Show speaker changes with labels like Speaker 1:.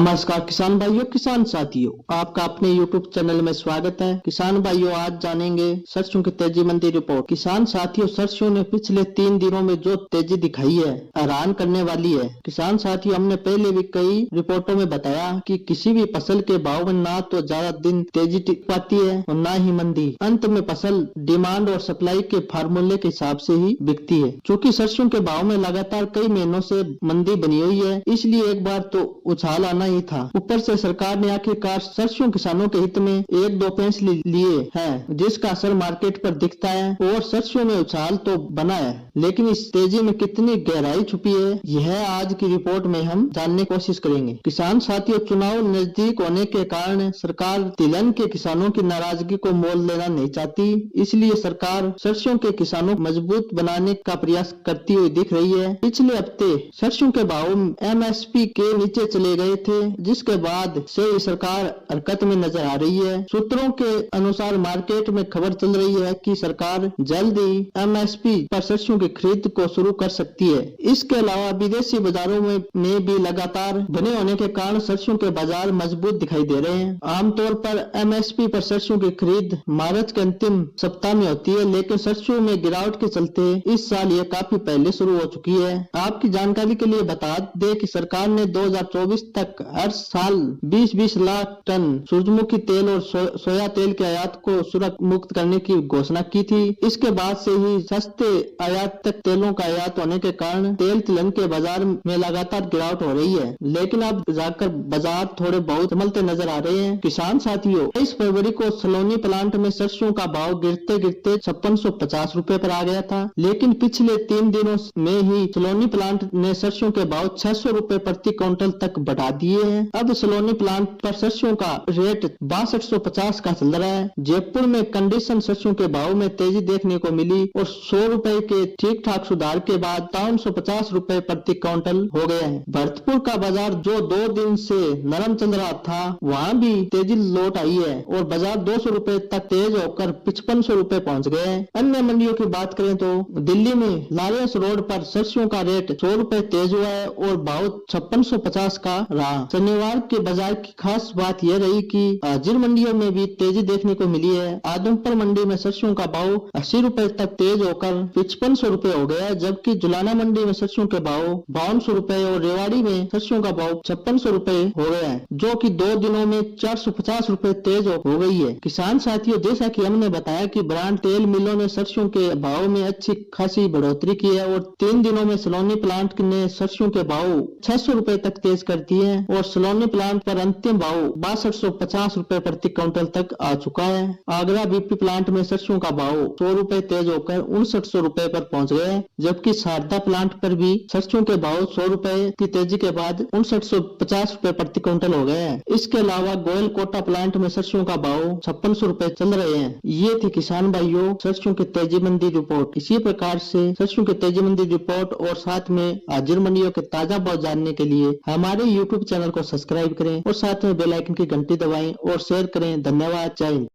Speaker 1: नमस्कार किसान भाइयों, किसान साथियों, आपका अपने YouTube चैनल में स्वागत है। किसान भाइयों, आज जानेंगे सरसों की तेजी मंडी रिपोर्ट। किसान साथियों, सरसों ने पिछले 3 दिनों में जो तेजी दिखाई है, हैरान करने वाली है। किसान साथियों, हमने पहले भी कई रिपोर्टों में बताया कि किसी भी फसल के भाव में ना तो ज्यादा दिन तेजी टिक पाती है और ना ही मंदी। अंत में फसल डिमांड और सप्लाई के फार्मूले के हिसाब से ही बिकती है। चूँकि सरसों के भाव में लगातार कई महीनों से मंदी बनी हुई है, इसलिए एक बार तो उछाल आना ही था। ऊपर से सरकार ने आखिरकार सरसों किसानों के हित में 1-2 फैसले लिए हैं, जिसका असर मार्केट पर दिखता है और सरसों में उछाल तो बना है, लेकिन इस तेजी में कितनी गहराई छुपी है, यह आज की रिपोर्ट में हम जानने की कोशिश करेंगे। किसान साथियों, चुनाव नजदीक होने के कारण सरकार तिलहन के किसानों की नाराजगी को मोल लेना नहीं चाहती, इसलिए सरकार सरसों के किसानों को मजबूत बनाने का प्रयास करती हुई दिख रही है। पिछले हफ्ते सरसों के भाव MSP के नीचे चले गए थे, जिसके बाद से ही सरकार हरकत में नजर आ रही है। सूत्रों के अनुसार मार्केट में खबर चल रही है कि सरकार जल्द ही MSP पर सरसों की खरीद को शुरू कर सकती है। इसके अलावा विदेशी बाजारों में भी लगातार बने होने के कारण सरसों के बाजार मजबूत दिखाई दे रहे हैं। आमतौर पर MSP पर सरसों की खरीद मार्च के अंतिम सप्ताह में होती है, लेकिन सरसों में गिरावट के चलते इस साल ये काफी पहले शुरू हो चुकी है। आपकी जानकारी के लिए बता दें कि सरकार ने 2024 तक हर साल 20-20 लाख टन सूरजमुखी तेल और सोया तेल के आयात को सुरक्षा मुक्त करने की घोषणा की थी। इसके बाद से ही सस्ते आयात तक तेलों का आयात होने के कारण तेल तिलहन के बाजार में लगातार गिरावट हो रही है, लेकिन अब जाकर बाजार थोड़े बहुत संभलते नजर आ रहे हैं। किसान साथियों, 23 फरवरी को सलोनी प्लांट में सरसों का भाव गिरते गिरते 5650 रुपए पर आ गया था, लेकिन पिछले 3 दिनों में ही सलोनी प्लांट ने सरसों के भाव 600 रुपए प्रति क्विंटल तक बढ़ा दिए हैं। अब सलोनी प्लांट पर सरसों का रेट 6250 का चल रहा है। जयपुर में कंडीशन सरसों के भाव में तेजी देखने को मिली और 100 रुपए के ठीक ठाक सुधार के बाद 5350 रुपए प्रति क्विंटल हो गया है। भरतपुर का बाजार जो 2 दिन से नरम चल रहा था, वहाँ भी तेजी लौट आई है और बाजार 200 रुपए तक तेज होकर 5500 रुपए पहुँच गए हैं। अन्य मंडियों की बात करें तो दिल्ली में लारेंस रोड पर सरसों का रेट 100 रुपए तेज हुआ है और भाव 5650 का रहा। शनिवार के बाजार की खास बात यह रही कि हाजिर मंडियों में भी तेजी देखने को मिली है। आदमपुर मंडी में सरसों का भाव 80 रुपए तक तेज होकर 5500 रुपए हो गया, जबकि जुलाना मंडी में सरसों के भाव 5200 रुपए और रेवाड़ी में सरसों का भाव 5600 रुपए हो गया है, जो कि 2 दिनों में 450 रुपए तेज हो गई है। किसान साथियों, जैसा कि हमने बताया कि ब्रांड तेल मिलों ने सरसों के भाव में अच्छी खासी बढ़ोतरी की है और 3 दिनों में सलोनी प्लांट ने सरसों के भाव 600 रुपए तक तेज कर दिए हैं और सलोनी प्लांट पर अंतिम भाव 6250 रुपए प्रति क्विंटल तक आ चुका है। आगरा BP प्लांट में सरसों का भाव 100 रुपए तेज होकर 5900 रुपए पर पहुंच गया है, जबकि शारदा प्लांट पर भी सरसों के भाव 100 रुपए की तेजी के बाद 5950 रुपए प्रति क्विंटल हो गए हैं। इसके अलावा गोयल कोटा प्लांट में सरसों का भाव 5600 रुपए चल रहे हैं। ये थी किसान भाइयों सरसों की तेजी मंडी रिपोर्ट। इसी प्रकार से सरसों की तेजी मंडी रिपोर्ट और साथ में हाजिर मंडियों के ताजा भाव जानने के लिए हमारे YouTube चैनल को सब्सक्राइब करें और साथ में बेल आइकन की घंटी दबाएं और शेयर करें। धन्यवाद। जय हिंद।